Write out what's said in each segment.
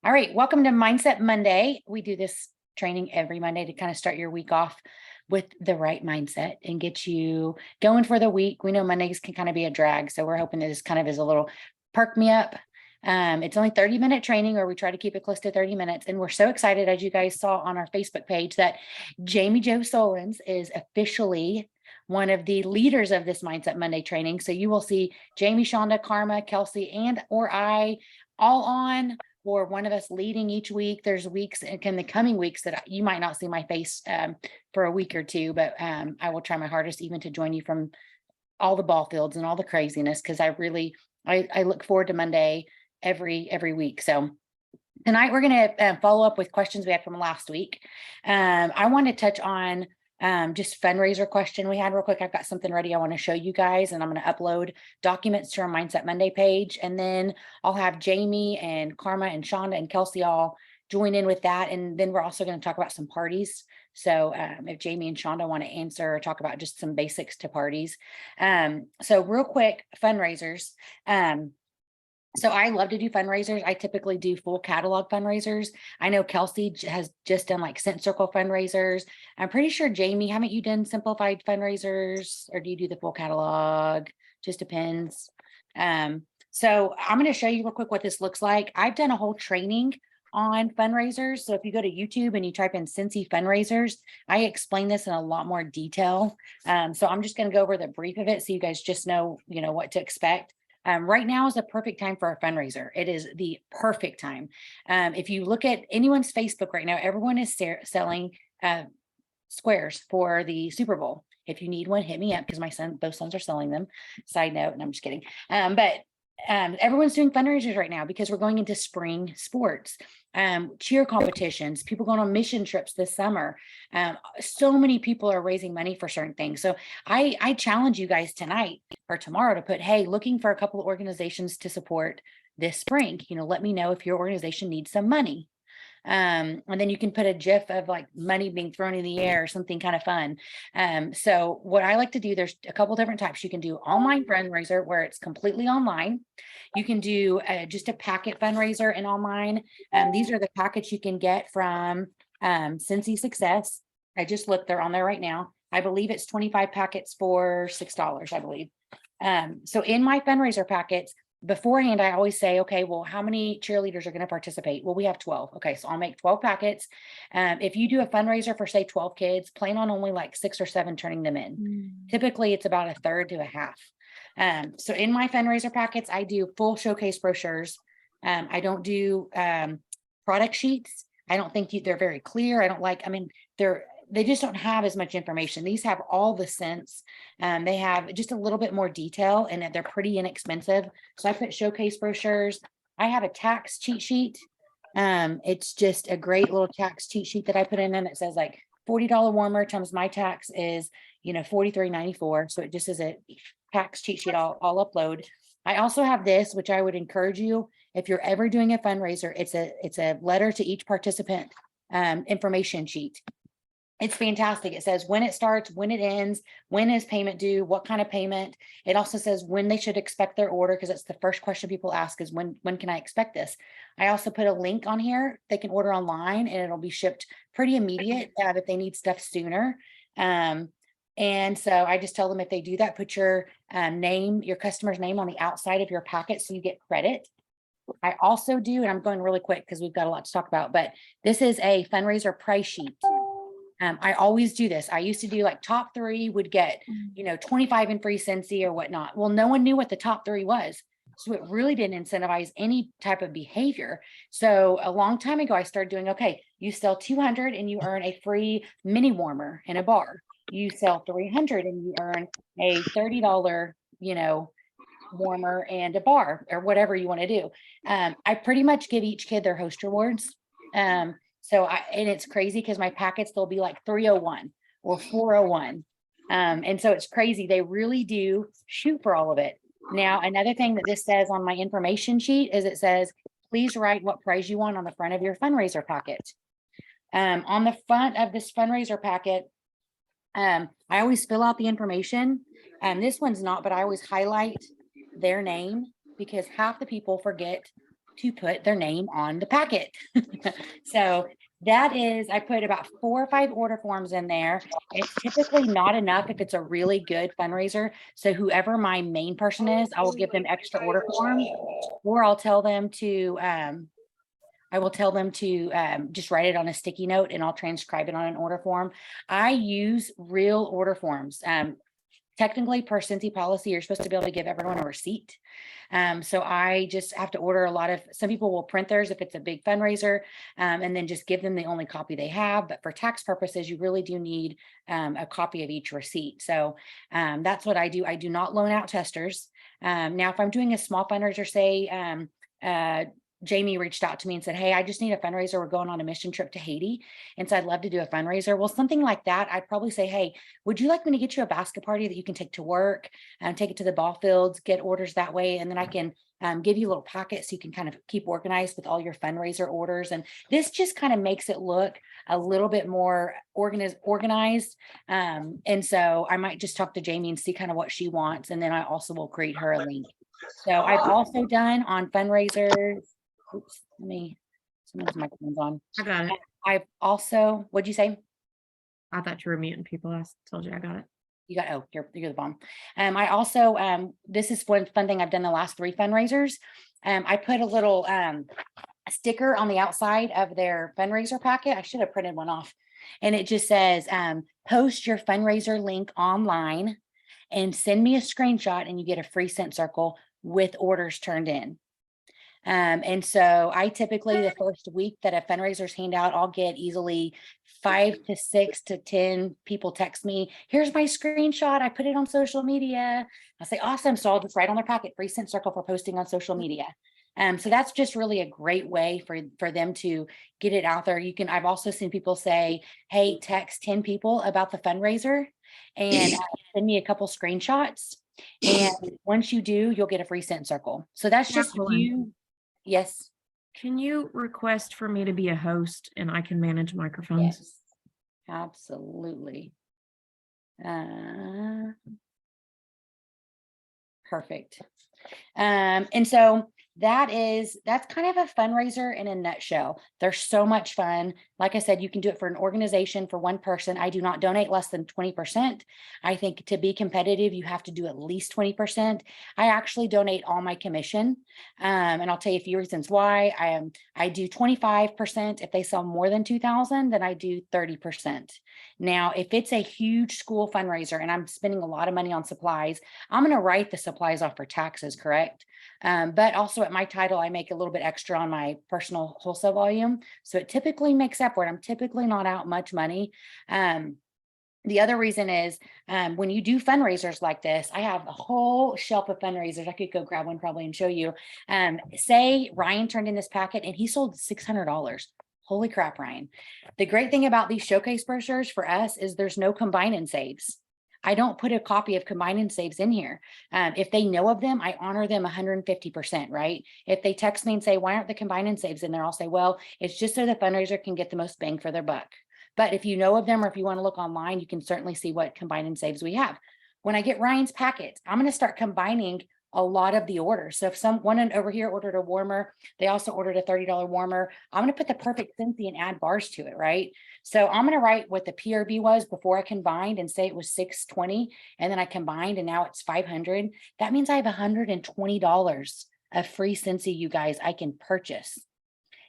All right, welcome to Mindset Monday. We do this training every Monday to kind of start your week off with the right mindset and get you going for the week. We know Mondays can kind of be a drag, so we're hoping that this kind of is a little perk me up. It's only 30-minute training, or we try to keep it close to 30 minutes. And we're so excited, as you guys saw on our Facebook page, that Jamie Jo Solins is officially one of the leaders of this Mindset Monday training. So you will see Jamie, Shonda, Karma, Kelsey, and or I all on, or one of us leading each week. There's weeks in the coming weeks that you might not see my face for a week or two, but I will try my hardest even to join you from all the ball fields and all the craziness, because I look forward to Monday every week. So tonight we're going to follow up with questions we had from last week. I want to touch on just fundraiser question we had real quick. I've got something ready I want to show you guys, and I'm going to upload documents to our Mindset Monday page, and then I'll have Jamie and Karma and Shonda and Kelsey all join in with that. And then we're also going to talk about some parties. So if Jamie and Shonda want to answer or talk about just some basics to parties. So real quick, fundraisers. So I love to do fundraisers. I typically do full catalog fundraisers. I know Kelsey has just done like Scent Circle fundraisers. I'm pretty sure, Jamie, haven't you done simplified fundraisers, or do you do the full catalog? Just depends. So I'm going to show you real quick what this looks like. I've done a whole training on fundraisers. So if you go to YouTube and you type in scentsy fundraisers, I explain this in a lot more detail. So I'm just going to go over the brief of it so you guys just know, what to expect. Right now is the perfect time for a fundraiser. It is the perfect time. If you look at anyone's Facebook right now, everyone is selling squares for the Super Bowl. If you need one, hit me up, because both sons are selling them. Side note, and I'm just kidding. But everyone's doing fundraisers right now because we're going into spring sports, cheer competitions, people going on mission trips this summer. So many people are raising money for certain things. So I challenge you guys tonight or tomorrow to put, hey, looking for a couple of organizations to support this spring. Let me know if your organization needs some money. And then you can put a GIF of like money being thrown in the air or something kind of fun. So what I like to do, there's a couple different types. You can do online fundraiser where it's completely online. You can do just a packet fundraiser and online. These are the packets you can get from Scentsy Success. I just looked, they're on there right now. I believe it's 25 packets for $6, I believe. So in my fundraiser packets, beforehand, I always say, okay, well, how many cheerleaders are going to participate? Well, we have 12. Okay, so I'll make 12 packets. If you do a fundraiser for, say, 12 kids, plan on only like 6 or 7 turning them in. Typically, it's about a third to a half. So in my fundraiser packets, I do full showcase brochures. I don't do product sheets. I don't think they're very clear. They just don't have as much information. These have all the scents. They have just a little bit more detail, and they're pretty inexpensive. So I put showcase brochures. I have a tax cheat sheet. It's just a great little tax cheat sheet that I put in there that says like $40 warmer times my tax is, $43.94. So it just is a tax cheat sheet I'll upload. I also have this, which I would encourage you, if you're ever doing a fundraiser, it's a letter to each participant information sheet. It's fantastic. It says when it starts, when it ends, when is payment due, what kind of payment. It also says when they should expect their order, because it's the first question people ask is when can I expect this? I also put a link on here. They can order online and it'll be shipped pretty immediate if they need stuff sooner. And so I just tell them, if they do that, put your name, your customer's name on the outside of your packet so you get credit. I also do, and I'm going really quick because we've got a lot to talk about, but this is a fundraiser price sheet. I always do this. I used to do like top 3 would get, 25 in free Scentsy or whatnot. Well, no one knew what the top 3 was. So it really didn't incentivize any type of behavior. So a long time ago, I started doing, okay, you sell 200 and you earn a free mini warmer in a bar. You sell 300 and you earn a $30, warmer and a bar, or whatever you want to do. I pretty much give each kid their host rewards. And it's crazy because my packets, they'll be like 301 or 401. And so it's crazy. They really do shoot for all of it. Now, another thing that this says on my information sheet is it says, please write what prize you want on the front of your fundraiser packet. On the front of this fundraiser packet, I always fill out the information. This one's not, but I always highlight their name, because half the people forget to put their name on the packet. So that is, I put about 4 or 5 order forms in there. It's typically not enough if it's a really good fundraiser. So whoever my main person is, I will give them extra order forms, or I'll tell them to, I will tell them to just write it on a sticky note and I'll transcribe it on an order form. I use real order forms. Technically, per scentsy policy, you're supposed to be able to give everyone a receipt. So I just have to order a lot of, some people will print theirs if it's a big fundraiser, and then just give them the only copy they have. But for tax purposes, you really do need a copy of each receipt. So that's what I do. I do not loan out testers. Now, if I'm doing a small fundraiser, say, Jamie reached out to me and said, hey, I just need a fundraiser. We're going on a mission trip to Haiti. And so I'd love to do a fundraiser. Well, something like that, I'd probably say, hey, would you like me to get you a basket party that you can take to work and take it to the ball fields, get orders that way? And then I can give you a little packet so you can kind of keep organized with all your fundraiser orders. And this just kind of makes it look a little bit more organized. And so I might just talk to Jamie and see kind of what she wants. And then I also will create her a link. So I've also done on fundraisers. Oops, someone's microphone's on. I got it. I've also, what'd you say? I thought you were muting people. I told you I got it. You got, oh, you're the bomb. I also, this is one fun thing I've done the last 3 fundraisers. I put a little sticker on the outside of their fundraiser packet. I should have printed one off. And it just says, post your fundraiser link online and send me a screenshot and you get a free scent circle with orders turned in. And so I typically, the first week that a fundraiser's hand out, I'll get easily 5 to 6 to 10 people text me, here's my screenshot, I put it on social media. I'll say, awesome. So I'll just write on their packet, free scent circle for posting on social media. So that's just really a great way for them to get it out there. I've also seen people say, hey, text 10 people about the fundraiser and send me a couple screenshots. And once you do, you'll get a free scent circle. So that's just you. Yes. Can you request for me to be a host and I can manage microphones? Yes, absolutely. Perfect. And so that's kind of a fundraiser in a nutshell. They're so much fun. Like I said, you can do it for an organization, for one person. I do not donate less than 20%. I think to be competitive, you have to do at least 20%. I actually donate all my commission. And I'll tell you a few reasons why. I do 25%. If they sell more than 2,000, then I do 30%. Now, if it's a huge school fundraiser and I'm spending a lot of money on supplies, I'm going to write the supplies off for taxes, correct? But also at my title, I make a little bit extra on my personal wholesale volume. So it typically makes up for it. I'm typically not out much money. The other reason is when you do fundraisers like this, I have a whole shelf of fundraisers. I could go grab one probably and show you. Say Ryan turned in this packet and he sold $600. Holy crap, Ryan. The great thing about these showcase brochures for us is there's no combine and saves. I don't put a copy of combine and saves in here. If they know of them, I honor them 150%, right? If they text me and say, why aren't the combine and saves in there? I'll say, well, it's just so the fundraiser can get the most bang for their buck. But if you know of them, or if you want to look online, you can certainly see what combine and saves we have. When I get Ryan's packets, I'm going to start combining a lot of the orders. So if someone over here ordered a warmer, they also ordered a $30 warmer, I'm going to put the perfect scentsy and add bars to it, right? So I'm going to write what the PRV was before I combined and say it was $620, and then I combined and now it's $500. That means I have $120 of free scentsy, you guys, I can purchase.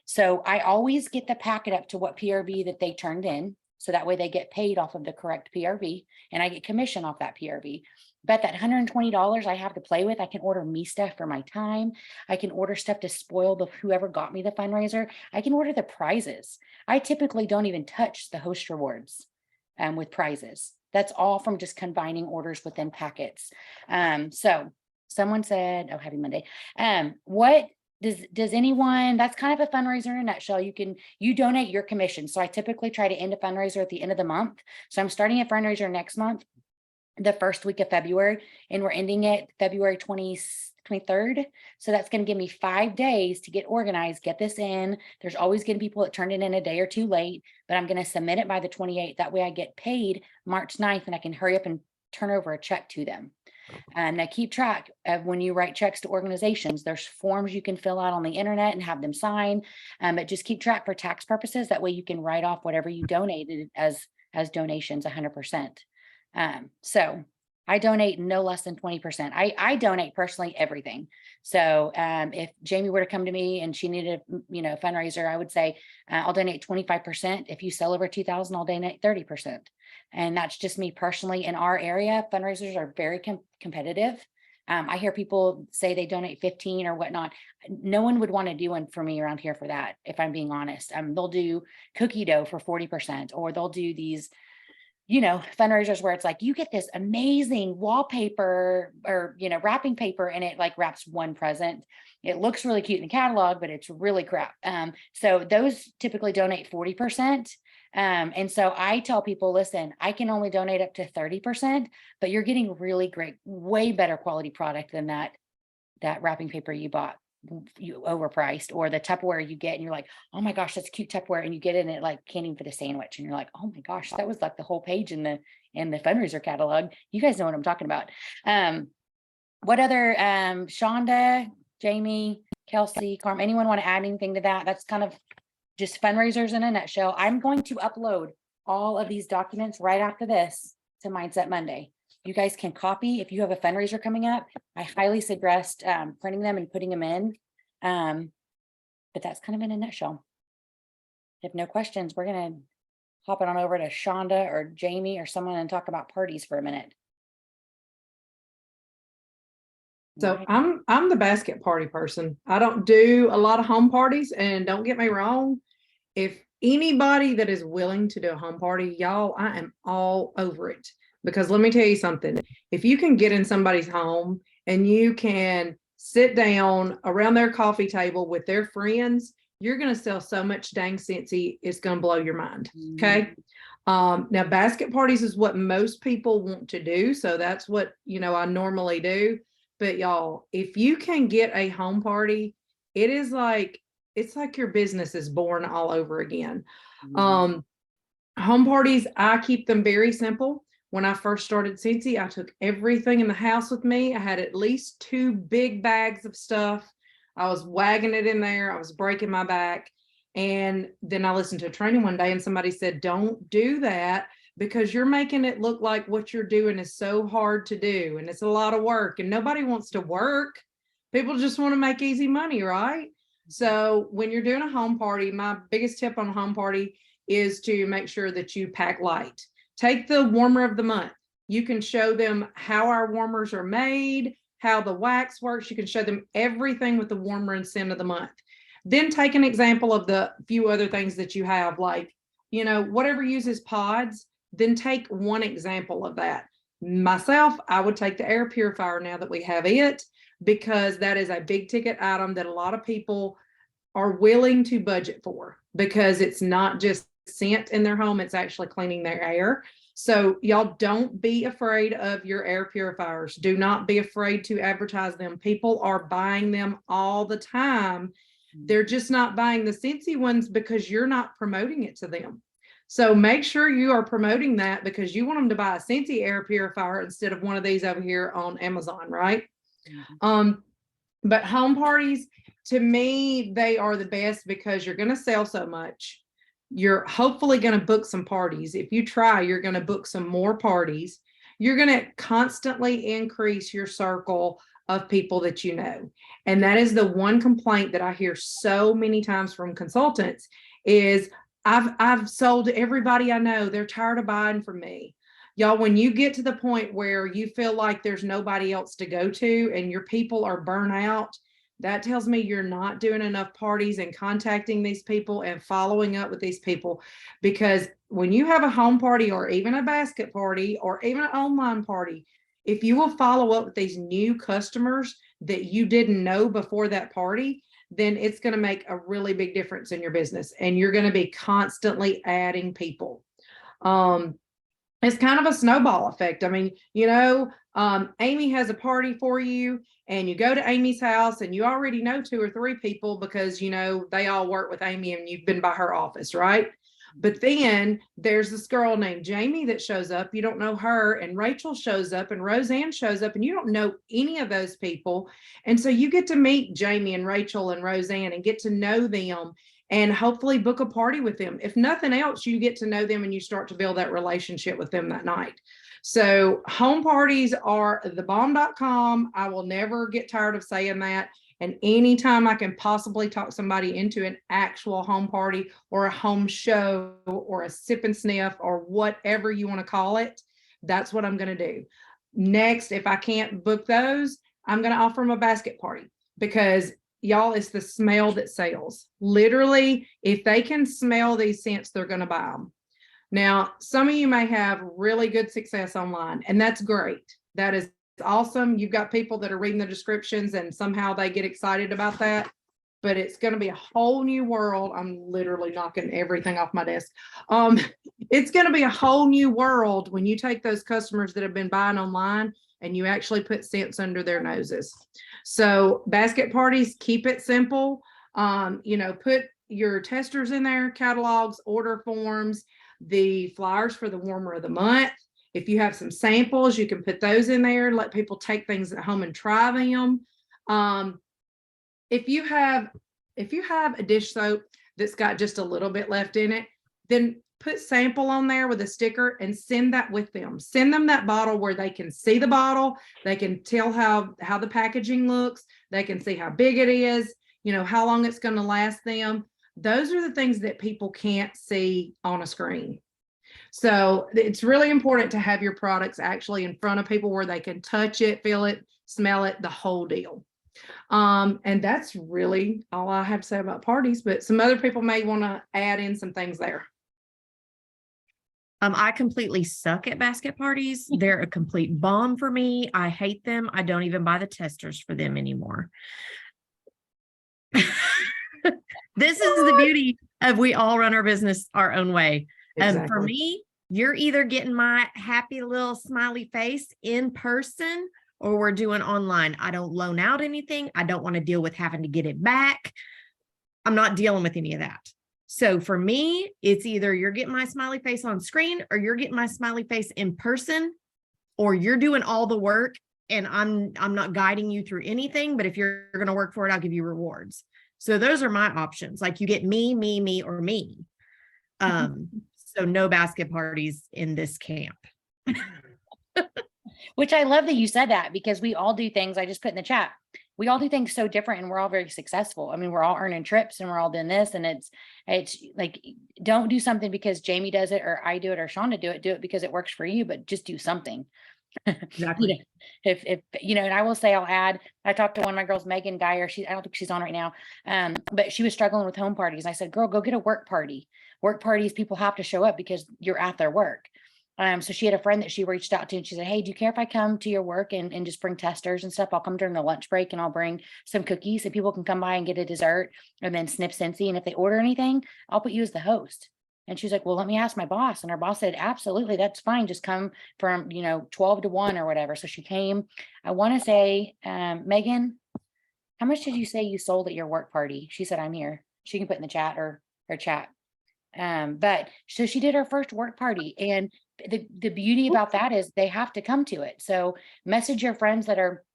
So I always get the packet up to what PRV that they turned in. So that way they get paid off of the correct PRV and I get commission off that PRV. But that $120 I have to play with, I can order me stuff for my time. I can order stuff to spoil whoever got me the fundraiser. I can order the prizes. I typically don't even touch the host rewards with prizes. That's all from just combining orders within packets. So someone said, oh, happy Monday. What does anyone, that's kind of a fundraiser in a nutshell. You donate your commission. So I typically try to end a fundraiser at the end of the month. So I'm starting a fundraiser next month, the first week of February, and we're ending it February 23rd. So that's going to give me 5 days to get organized, get this in. There's always going to be people that turned it in a day or two late, but I'm going to submit it by the 28th. That way I get paid March 9th and I can hurry up and turn over a check to them. Now keep track of when you write checks to organizations. There's forms you can fill out on the internet and have them sign. But just keep track for tax purposes. That way you can write off whatever you donated as donations 100%. So I donate no less than 20%. I donate personally everything. So if Jamie were to come to me and she needed a fundraiser, I would say I'll donate 25%. If you sell over 2,000, I'll donate 30%. And that's just me personally. In our area, fundraisers are very competitive. I hear people say they donate 15 or whatnot. No one would want to do one for me around here for that, if I'm being honest. They'll do cookie dough for 40%, or they'll do these fundraisers where it's like, you get this amazing wallpaper or, wrapping paper, and it like wraps one present. It looks really cute in the catalog, but it's really crap. So those typically donate 40%. And so I tell people, listen, I can only donate up to 30%, but you're getting really great, way better quality product than that wrapping paper you bought, you overpriced, or the Tupperware you get and you're like, oh my gosh, that's cute Tupperware, and you get it and it like can't even fit a sandwich, and you're like, oh my gosh, that was like the whole page in the fundraiser catalog. You guys know what I'm talking about. What other Shonda, Jamie, Kelsey, Carm, anyone want to add anything to that? That's kind of just fundraisers in a nutshell. I'm going to upload all of these documents right after this to Mindset Monday. You guys can copy if you have a fundraiser coming up. I highly suggest printing them and putting them in. But that's kind of in a nutshell. If no questions, we're going to hop it on over to Shonda or Jamie or someone and talk about parties for a minute. So I'm the basket party person. I don't do a lot of home parties, and don't get me wrong, if anybody that is willing to do a home party, y'all, I am all over it. Because let me tell you something, if you can get in somebody's home and you can sit down around their coffee table with their friends, you're going to sell so much dang scentsy, it's going to blow your mind. Okay. Now basket parties is what most people want to do. So that's what, I normally do. But y'all, if you can get a home party, it's like your business is born all over again. Home parties, I keep them very simple. When I first started Scentsy, I took everything in the house with me. I had at least 2 big bags of stuff. I was wagging it in there. I was breaking my back. And then I listened to a training one day and somebody said, don't do that, because you're making it look like what you're doing is so hard to do. And it's a lot of work, and nobody wants to work. People just want to make easy money, right? So when you're doing a home party, my biggest tip on a home party is to make sure that you pack light. Take the warmer of the month. You can show them how our warmers are made, how the wax works. You can show them everything with the warmer and scent of the month. Then take an example of the few other things that you have, like, whatever uses pods, then take one example of that. Myself, I would take the air purifier now that we have it, because that is a big ticket item that a lot of people are willing to budget for, because it's not just scent in their home, it's actually cleaning their air. So y'all, don't be afraid of your air purifiers. Do not be afraid to advertise them. People are buying them all the time. They're just not buying the Scentsy ones because you're not promoting it to them. So make sure you are promoting that, because you want them to buy a Scentsy air purifier instead of one of these over here on Amazon, right? But home parties, to me, they are the best because you're going to sell so much. You're hopefully going to book some parties. If you try, you're going to book some more parties. You're going to constantly increase your circle of people that you know. And that is the one complaint that I hear so many times from consultants is, I've sold to everybody I know. They're tired of buying from me. Y'all, when you get to the point where you feel like there's nobody else to go to and your people are burnt out, that tells me you're not doing enough parties and contacting these people and following up with these people. Because when you have a home party or even a basket party or even an online party, if you will follow up with these new customers that you didn't know before that party, then it's going to make a really big difference in your business, and you're going to be constantly adding people. It's kind of a snowball effect. I mean, Amy has a party for you, and you go to Amy's house and you already know 2 or 3 people because, they all work with Amy and you've been by her office, right? But then there's this girl named Jamie that shows up. You don't know her, and Rachel shows up, and Roseanne shows up, and you don't know any of those people. And so you get to meet Jamie and Rachel and Roseanne and get to know them and hopefully book a party with them. If nothing else, you get to know them and you start to build that relationship with them that night. So home parties are thebomb.com. I will never get tired of saying that. And anytime I can possibly talk somebody into an actual home party or a home show or a sip and sniff or whatever you want to call it, that's what I'm going to do. Next, if I can't book those, I'm going to offer them a basket party, because y'all, it's the smell that sells. Literally, if they can smell these scents, they're going to buy them. Now, some of you may have really good success online, and that's great. That is awesome. You've got people that are reading the descriptions and somehow they get excited about that, but it's going to be a whole new world. I'm literally knocking everything off my desk. It's going to be a whole new world when you take those customers that have been buying online and you actually put scents under their noses. So basket parties, keep it simple. Put your testers in there, catalogs, order forms, the flyers for the warmer of the month. If you have some samples, you can put those in there, let people take things at home and try them. If you have a dish soap that's got just a little bit left in it, then put sample on there with a sticker and send that with them. Send them that bottle where they can see the bottle. They can tell how the packaging looks. They can see how big it is, how long it's going to last them. Those are the things that people can't see on a screen. So it's really important to have your products actually in front of people where they can touch it, feel it, smell it, the whole deal. And that's really all I have to say about parties, but some other people may want to add in some things there. I completely suck at basket parties. They're a complete bomb for me. I hate them. I don't even buy the testers for them anymore. This is the beauty of we all run our business our own way. Exactly. For me, you're either getting my happy little smiley face in person or we're doing online. I don't loan out anything. I don't want to deal with having to get it back. I'm not dealing with any of that. So for me, it's either you're getting my smiley face on screen or you're getting my smiley face in person, or you're doing all the work and I'm not guiding you through anything, but if you're going to work for it, I'll give you rewards. So those are my options. Like you get me, or me. So no basket parties in this camp. Which I love that you said that, because we all do things. I just put in the chat. We all do things so different and we're all very successful. I mean, we're all earning trips and we're all doing this, and it's like, don't do something because Jamie does it or I do it or Shonda do it because it works for you, but just do something. Exactly. If and I will say, I'll add, I talked to one of my girls, Megan Geyer. I don't think she's on right now. But she was struggling with home parties. I said, girl, go get a work party. Work parties, people have to show up because you're at their work. So she had a friend that she reached out to and she said, hey, do you care if I come to your work and just bring testers and stuff? I'll come during the lunch break and I'll bring some cookies and people can come by and get a dessert and then snip scentsy. And if they order anything, I'll put you as the host. And she's like, well, let me ask my boss. And her boss said, absolutely, that's fine. Just come from, 12 to 1 or whatever. So she came. I want to say, Megan, how much did you say you sold at your work party? She said, I'm here. She can put in the chat or her chat. But so she did her first work party, and the beauty about that is they have to come to it. So message your friends that are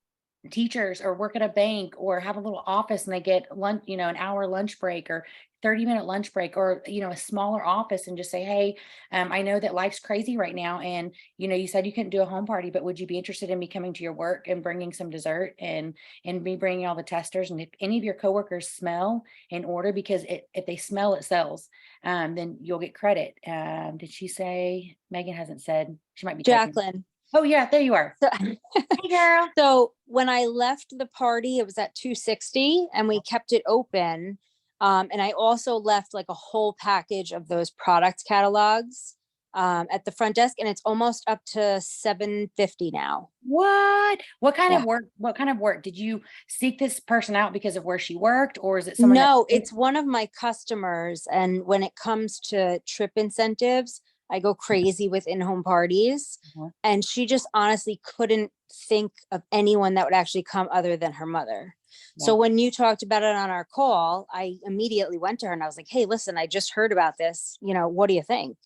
teachers or work at a bank or have a little office and they get lunch, an hour lunch break or 30-minute lunch break, or, a smaller office, and just say, hey, I know that life's crazy right now. And, you said you couldn't do a home party, but would you be interested in me coming to your work and bringing some dessert and me bringing all the testers? And if any of your coworkers smell and order, because if they smell, it sells, then you'll get credit. Did she say? Megan hasn't said. She might be typing. Jacqueline. Oh yeah, there you are. So, hey girl. So when I left the party, it was at 260 and we kept it open. And I also left like a whole package of those product catalogs at the front desk, and it's almost up to 750 now. What kind of work? What kind of work? Did you seek this person out because of where she worked, or is it someone? No, it's one of my customers. And when it comes to trip incentives, I go crazy with in-home parties. And she just honestly couldn't think of anyone that would actually come other than her mother. So Yeah. when you talked about it on our call, I immediately went to her and I was like, hey, listen, I just heard about this. What do you think?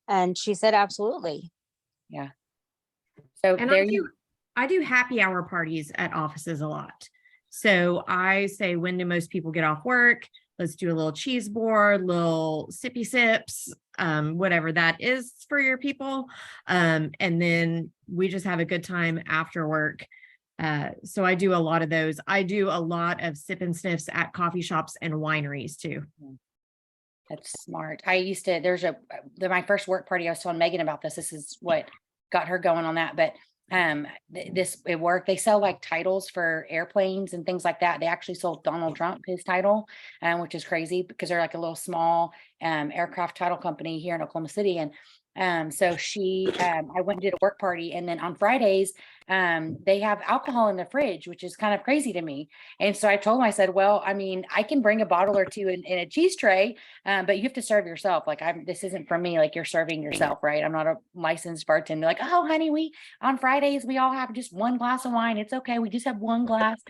And she said, absolutely. Yeah. So And there you, I do happy hour parties at offices a lot. So I say, when do most people get off work? Let's do a little cheese board, little sippy sips, whatever that is for your people. And then we just have a good time after work. So I do a lot of those. I do a lot of sip and sniffs at coffee shops and wineries too. that's smart. I used to, my first work party, I was telling Megan about this. This is what got her going on that. But it worked. They sell like titles for airplanes and things like that. They actually sold Donald Trump his title, which is crazy because they're like a little small aircraft title company here in Oklahoma City. And so I went and did a work party, and then on Fridays, they have alcohol in the fridge, which is kind of crazy to me. And so I told him, I said, well, I mean, I can bring a bottle or two in a cheese tray, but you have to serve yourself. Like this isn't for me. Like, you're serving yourself, right? I'm not a licensed bartender. Like, oh, honey, on Fridays, we all have just one glass of wine. It's okay. We just have one glass.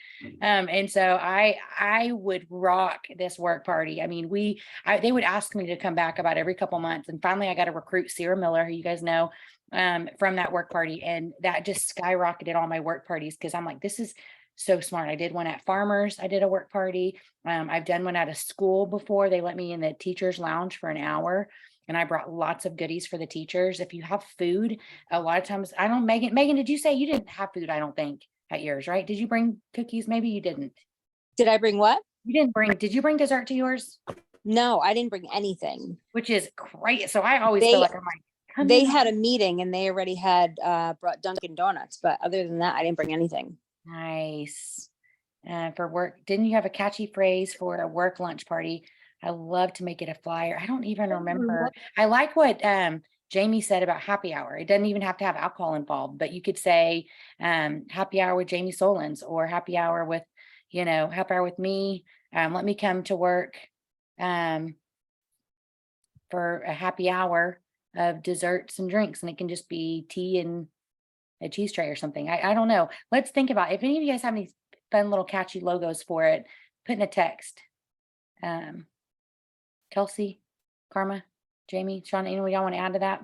And so I would rock this work party. I mean, they would ask me to come back about every couple months. And finally I got to recruit Sarah Miller, who you guys know, from that work party. And that just skyrocketed all my work parties, because I'm like, this is so smart. I did one at Farmers. I did a work party. I've done one at a school before. They let me in the teacher's lounge for an hour, and I brought lots of goodies for the teachers. If you have food, a lot of times, I don't, Megan, did you say you didn't have food? I don't think at yours, right? Did you bring cookies? Maybe you didn't. Did I bring what? Did you bring dessert to yours? No, I didn't bring anything. Which is great. So I always feel like I'm like, they had a meeting and they already had brought Dunkin' Donuts, but other than that, I didn't bring anything. Nice. For work, didn't you have a catchy phrase for a work lunch party? I love to make it a flyer. I don't even remember. I like what Jamie said about happy hour. It doesn't even have to have alcohol involved, but you could say happy hour with Jamie Solons, or happy hour with, happy hour with me. Let me come to work for a happy hour of desserts and drinks, and it can just be tea and a cheese tray or something. I don't know. Let's think about it. If any of you guys have any fun little catchy logos for it, put in a text. Kelsey, Karma, Jamie, Sean, anyone y'all want to add to that?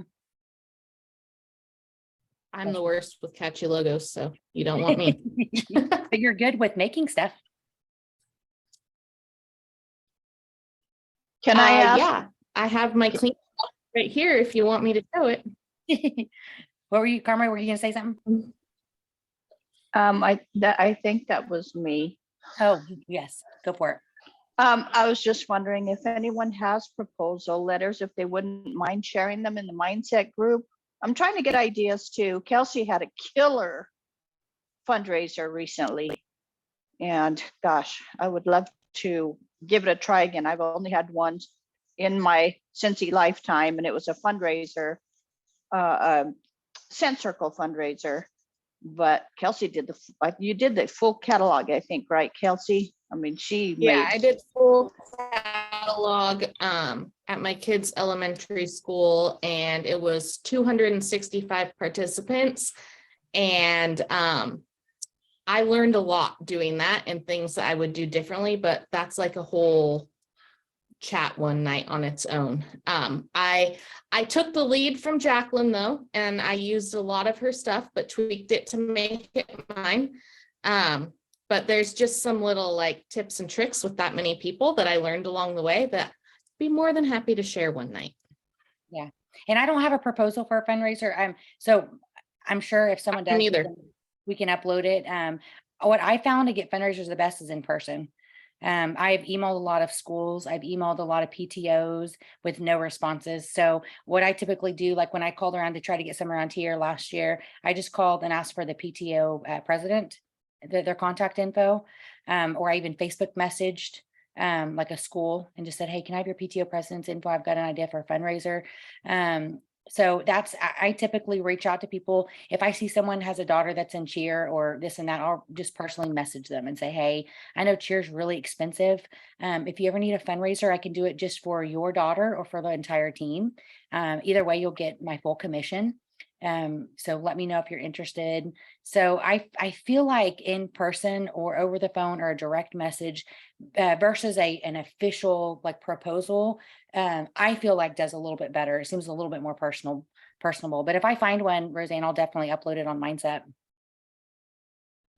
I'm the worst with catchy logos, so you don't want me. But you're good with making stuff. Can I ask? Yeah, I have my clean right here if you want me to show it. What were you, Karma? Were you gonna say something? I think that was me. Oh, yes, go for it. I was just wondering if anyone has proposal letters, if they wouldn't mind sharing them in the mindset group. I'm trying to get ideas too. Kelsey had a killer fundraiser recently, and gosh, I would love to give it a try again. I've only had one in my scentsy lifetime, and it was a fundraiser, Scent Circle fundraiser. But Kelsey did you did the full catalog, I think, right, Kelsey? I mean, I did full catalog at my kids' elementary school, and it was 265 participants. And I learned a lot doing that, and things that I would do differently, but that's like a whole chat one night on its own. I took the lead from Jacqueline though, and I used a lot of her stuff, but tweaked it to make it mine. But there's just some little like tips and tricks with that many people that I learned along the way that I'd be more than happy to share one night. Yeah. And I don't have a proposal for a fundraiser. So I'm sure if someone does, we can upload it. What I found to get fundraisers the best is in person. I've emailed a lot of schools. I've emailed a lot of PTOs with no responses. So what I typically do, like when I called around to try to get some around here last year, I just called and asked for the PTO president, their contact info, or I even Facebook messaged like a school and just said, hey, can I have your PTO president's info? I've got an idea for a fundraiser. So I typically reach out to people. If I see someone has a daughter that's in cheer or this and that, I'll just personally message them and say, hey, I know cheer's really expensive. If you ever need a fundraiser, I can do it just for your daughter or for the entire team. Either way, you'll get my full commission. So let me know if you're interested. So I feel like in person or over the phone or a direct message versus an official like proposal, I feel like does a little bit better. It seems a little bit more personable. But if I find one, Roseanne, I'll definitely upload it on Mindset.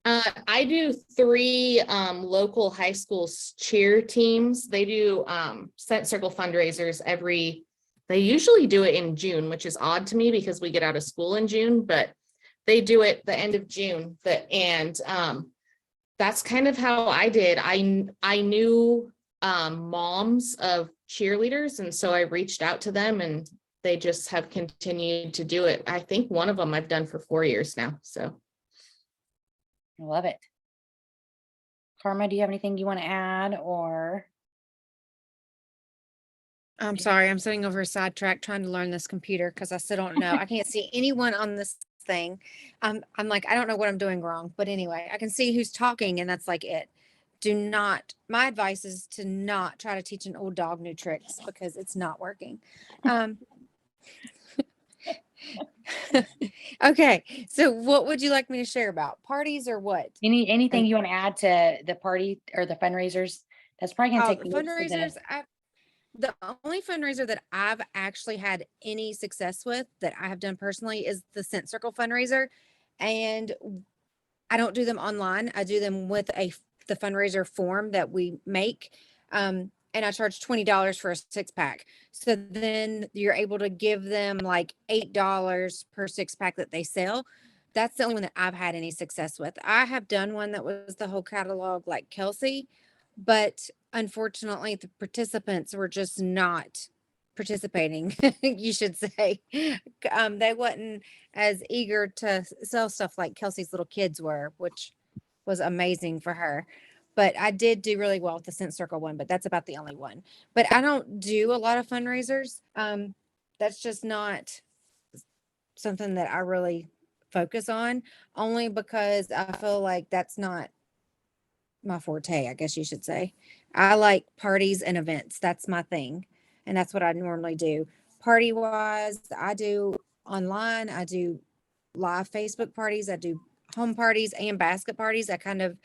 I do 3 local high school cheer teams. They do Scent Circle fundraisers they usually do it in June, which is odd to me because we get out of school in June, but they do it the end of June. That's kind of how I did. I knew moms of cheerleaders, and so I reached out to them, and they just have continued to do it. I think one of them I've done for 4 years now. So I love it. Karma, do you have anything you want to add or? I'm sorry, I'm sitting over a sidetrack trying to learn this computer because I still don't know. I can't see anyone on this thing. I'm like, I don't know what I'm doing wrong. But anyway, I can see who's talking and that's like it. My advice is to not try to teach an old dog new tricks because it's not working. Okay, so what would you like me to share about? Parties or what? Anything you want to add to the party or the fundraisers? That's probably going to take most of the- Fundraisers. The only fundraiser that I've actually had any success with that I have done personally is the Scent Circle fundraiser. And I don't do them online. I do them with the fundraiser form that we make. And I charge $20 for a 6-pack. So then you're able to give them like $8 per 6-pack that they sell. That's the only one that I've had any success with. I have done one that was the whole catalog like Kelsey, but unfortunately the participants were just not participating, you should say. They wasn't as eager to sell stuff like Kelsey's little kids were, which was amazing for her. But I did do really well with the Scent Circle one, but that's about the only one. But I don't do a lot of fundraisers. That's just not something that I really focus on, only because I feel like that's not my forte, I guess you should say. I like parties and events. That's my thing. And that's what I normally do. Party wise, I do online, I do live Facebook parties, I do home parties and basket parties. I kind of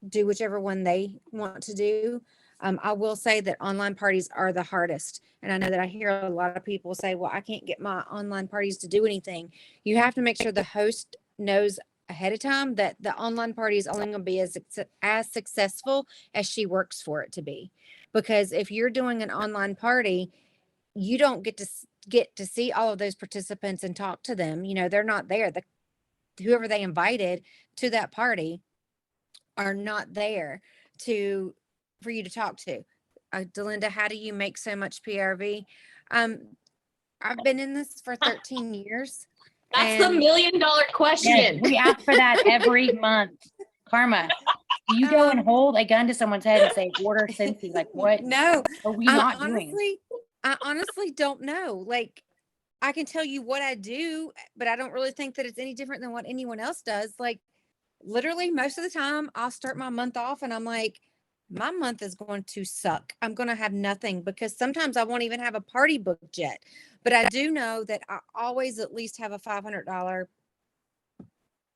do whichever one they want to do. I will say that online parties are the hardest. And I know that I hear a lot of people say, well, I can't get my online parties to do anything. You have to make sure the host knows ahead of time that the online party is only going to be as successful as she works for it to be. Because if you're doing an online party, you don't get to see all of those participants and talk to them. You know, they're not there. Whoever they invited to that party are not there for you to talk to. Delinda, how do you make so much PRV? I've been in this for 13 years. that's the $1 million question. Yes, we ask for that every month. Karma, do you go and hold a gun to someone's head and say, order Scentsy? Like, what No, are we not doing? I honestly don't know. Like, I can tell you what I do, but I don't really think that it's any different than what anyone else does. Like, literally, most of the time, I'll start my month off and I'm like, my month is going to suck. I'm going to have nothing because sometimes I won't even have a party booked yet. But I do know that I always at least have a $500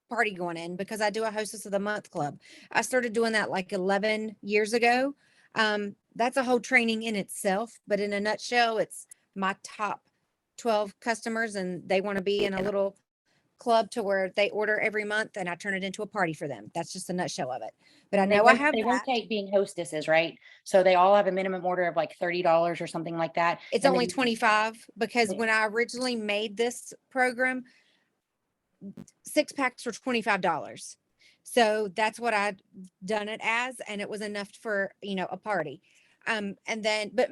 party going in because I do a hostess of the month club. I started doing that like 11 years ago. That's a whole training in itself, but in a nutshell, it's my top 12 customers and they want to be in a little club to where they order every month and I turn it into a party for them. That's just a nutshell of it. But I And know I have they that. rotate being hostesses, right? So they all have a minimum order of like $30 or something like that. It's And only then- 25 because Yeah. when I originally made this program, 6-packs were $25. So that's what I'd done it as, and it was enough for, a party. And then, but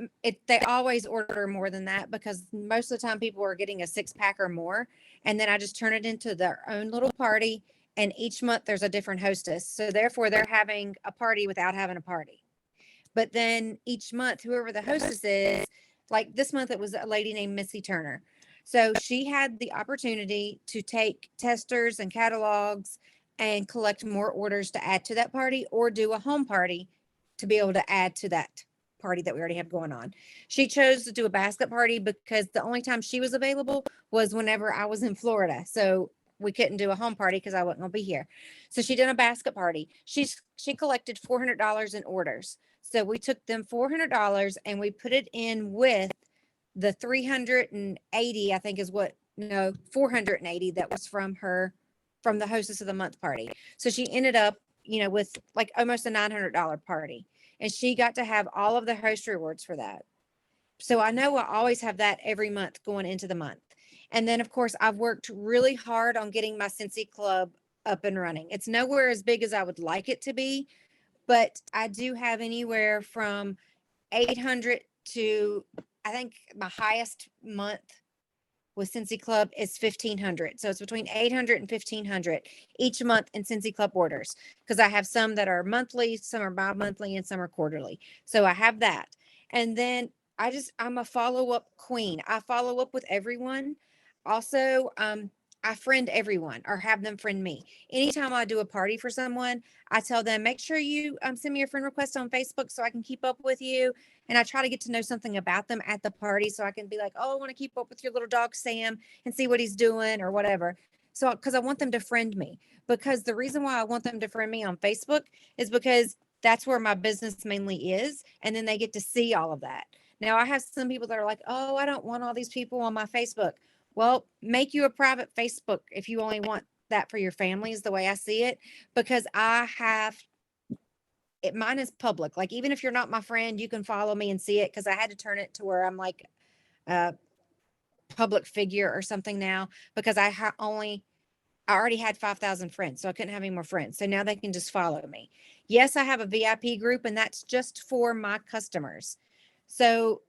they always order more than that because most of the time people are getting a 6-pack or more. And then I just turn it into their own little party. And each month there's a different hostess. So therefore they're having a party without having a party. But then each month, whoever the hostess is, like this month, it was a lady named Missy Turner. So she had the opportunity to take testers and catalogs and collect more orders to add to that party or do a home party to be able to add to that party that we already have going on. She chose to do a basket party because the only time she was available was whenever I was in Florida. So we couldn't do a home party because I wasn't going to be here. So she did a basket party. She collected $400 in orders. So we took them $400 and we put it in with the 380, I think is what, no, 480 that was from the hostess of the month party. So she ended up, with like almost a $900 party, and she got to have all of the host rewards for that. So I know I always have that every month going into the month. And then of course I've worked really hard on getting my Scentsy Club up and running. It's nowhere as big as I would like it to be, but I do have anywhere from 800 to, I think my highest month with Scentsy Club is 1,500. So it's between 800 and 1,500 each month in Scentsy Club orders, because I have some that are monthly, some are bi-monthly, and some are quarterly. So I have that. And then I'm a follow-up queen. I follow up with everyone. Also, I friend everyone or have them friend me. Anytime I do a party for someone, I tell them, make sure you send me a friend request on Facebook so I can keep up with you. And I try to get to know something about them at the party so I can be like, oh, I want to keep up with your little dog, Sam, and see what he's doing or whatever. So, because I want them to friend me. Because the reason why I want them to friend me on Facebook is because that's where my business mainly is. And then they get to see all of that. Now, I have some people that are like, oh, I don't want all these people on my Facebook. Well, make you a private Facebook if you only want that for your family, is the way I see it, because I have it. Mine is public. Like, even if you're not my friend, you can follow me and see it, because I had to turn it to where I'm like a public figure or something now, because I already had 5,000 friends, so I couldn't have any more friends. So now they can just follow me. Yes, I have a VIP group, and that's just for my customers. So,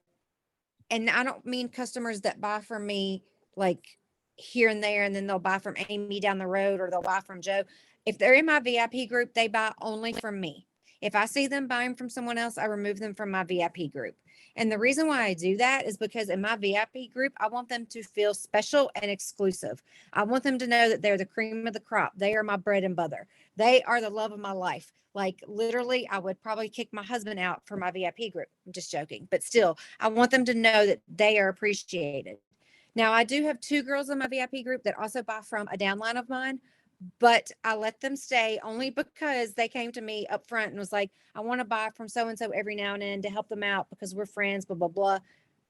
and I don't mean customers that buy from me like here and there, and then they'll buy from Amy down the road, or they'll buy from Joe. If they're in my VIP group, they buy only from me. If I see them buying from someone else, I remove them from my VIP group. And the reason why I do that is because in my VIP group, I want them to feel special and exclusive. I want them to know that they're the cream of the crop. They are my bread and butter. They are the love of my life. Like, literally, I would probably kick my husband out for my VIP group. I'm just joking. But still, I want them to know that they are appreciated. Now, I do have 2 girls in my VIP group that also buy from a downline of mine, but I let them stay only because they came to me up front and was like, I want to buy from so-and-so every now and then to help them out because we're friends, blah, blah, blah.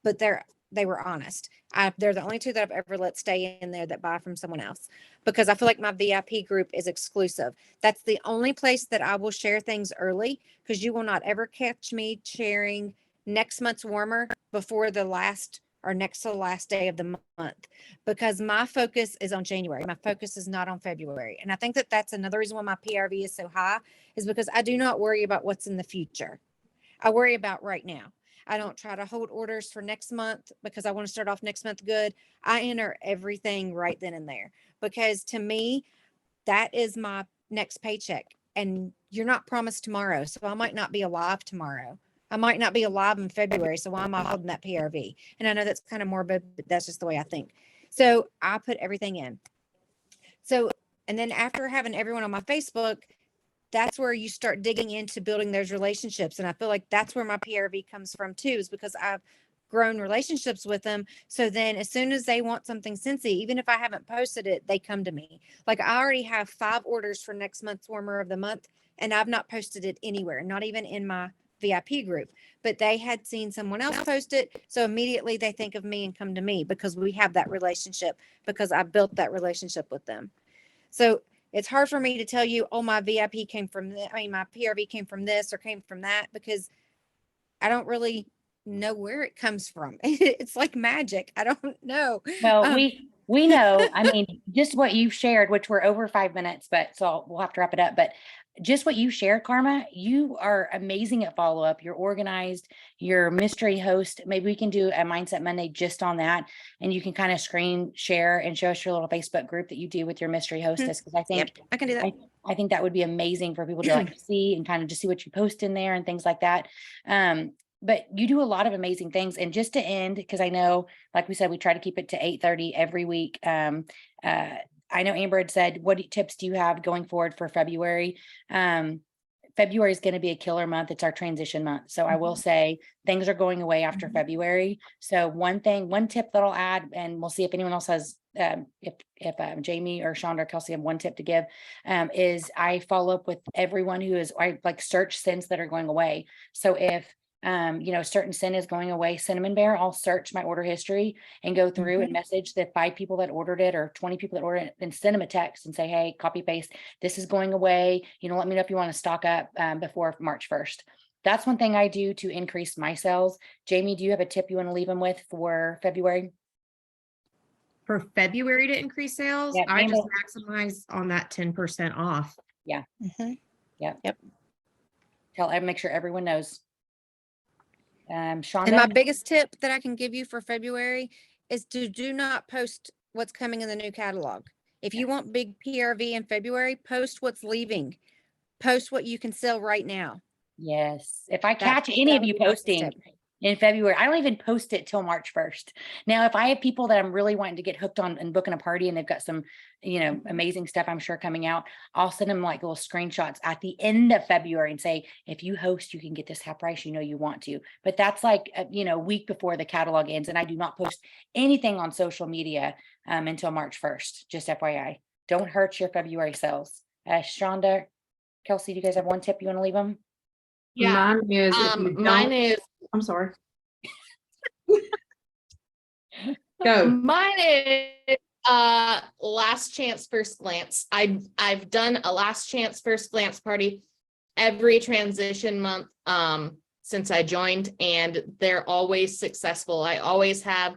But they were honest. They're the only 2 that I've ever let stay in there that buy from someone else, because I feel like my VIP group is exclusive. That's the only place that I will share things early, because you will not ever catch me sharing next month's warmer before the last or next to the last day of the month, because my focus is on January. My focus is not on February. And I think that that's another reason why my PRV is so high, is because I do not worry about what's in the future. I worry about right now. I don't try to hold orders for next month because I want to start off next month good. I enter everything right then and there, because to me, that is my next paycheck. And you're not promised tomorrow. So I might not be alive tomorrow. I might not be alive in February. So why am I holding that PRV? And I know that's kind of morbid, but that's just the way I think. So I put everything in. So, and then after having everyone on my Facebook, that's where you start digging into building those relationships. And I feel like that's where my PRV comes from too, is because I've grown relationships with them. So then as soon as they want something Scentsy, even if I haven't posted it, they come to me. Like, I already have 5 orders for next month's warmer of the month, and I've not posted it anywhere, not even in my VIP group, but they had seen someone else post it. So immediately they think of me and come to me, because we have that relationship, because I built that relationship with them. So it's hard for me to tell you, oh, my VIP came from my PRV came from this or came from that, because I don't really know where it comes from. It's like magic. I don't know. Well, we know, I mean, just what you've shared, which we're over 5 minutes, but so we'll have to wrap it up. But just what you shared, Karma, you are amazing at follow up. You're organized, you're mystery host. Maybe we can do a Mindset Monday just on that. And you can kind of screen share and show us your little Facebook group that you do with your mystery hostess. Cause I think I can do that. I think that would be amazing for people to like see and kind of just see what you post in there and things like that. But you do a lot of amazing things. And just to end, because I know, like we said, we try to keep it to 8:30 every week. I know Amber had said, what tips do you have going forward for February? February is going to be a killer month. It's our transition month. So I will say things are going away after February. So one tip that I'll add, and we'll see if anyone else has, if Jamie or Shonda or Kelsey have one tip to give, is I follow up with everyone I like search scents that are going away. So if certain scent is going away, cinnamon bear, I'll search my order history and go through and message the 5 people that ordered it or 20 people that ordered it and send them a text and say, hey, copy paste, this is going away. Let me know if you want to stock up before March 1st. That's one thing I do to increase my sales. Jamie, do you have a tip you want to leave them with for February? For February to increase sales, Yeah, I just Amber. maximize on that 10% off. Mhm. Make sure everyone knows. Shonda? And my biggest tip that I can give you for February is to do not post what's coming in the new catalog. If you want big PRV in February, post what's leaving. Post what you can sell right now. Yes. If I That- catch any that of would you be my biggest posting tip. in February, I don't even post it till March 1st. Now, if I have people that I'm really wanting to get hooked on and booking a party and they've got some, amazing stuff, I'm sure coming out, I'll send them like little screenshots at the end of February and say, if you host, you can get this half price, you want to, but that's like, a week before the catalog ends. And I do not post anything on social media until March 1st, just FYI. Don't hurt your February sales. Shonda, Kelsey, do you guys have one tip you want to leave them? Yeah. Mine is, if you Mine don't, is I'm sorry. Go. Mine is last chance first glance. I've done a last chance first glance party every transition month since I joined, and they're always successful. I always have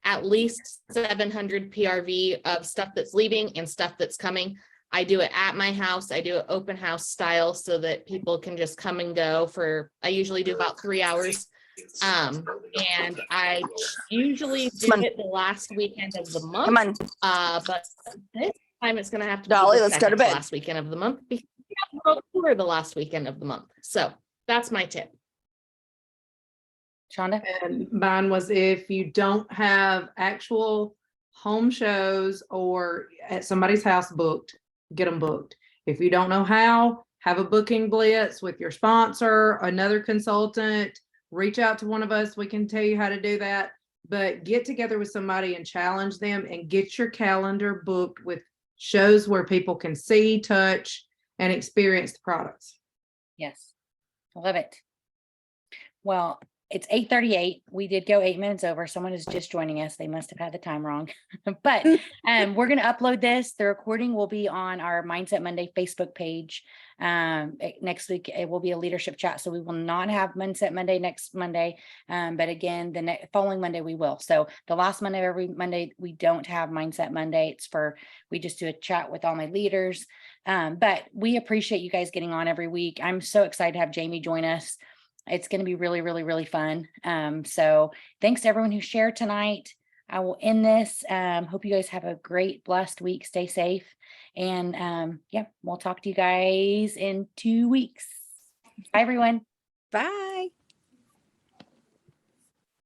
at least 700 PRV of stuff that's leaving and stuff that's coming. I do it at my house. I do it open house style so that people can just come and go I usually do about 3 hours. And I usually do it the last weekend of the month. But this time it's going to have to Dolly, be the let's go to bed. last weekend of the month because we have World Tour the last weekend of the month. So that's my tip. Shonda? And mine was, if you don't have actual home shows or at somebody's house booked, get them booked. If you don't know how, have a booking blitz with your sponsor, another consultant, reach out to one of us. We can tell you how to do that, but get together with somebody and challenge them and get your calendar booked with shows where people can see, touch, and experience the products. Yes. I love it. Well, it's 8:38. We did go 8 minutes over. Someone is just joining us. They must have had the time wrong. But we're going to upload this. The recording will be on our Mindset Monday Facebook page. Next week, it will be a leadership chat. So we will not have Mindset Monday next Monday. But again, the following Monday, we will. So the last Monday, every Monday, we don't have Mindset Monday. We just do a chat with all my leaders. But we appreciate you guys getting on every week. I'm so excited to have Jamie join us. It's going to be really, really, really fun. So thanks to everyone who shared tonight. I will end this. Hope you guys have a great, blessed week. Stay safe. And we'll talk to you guys in 2 weeks. Bye, everyone. Bye.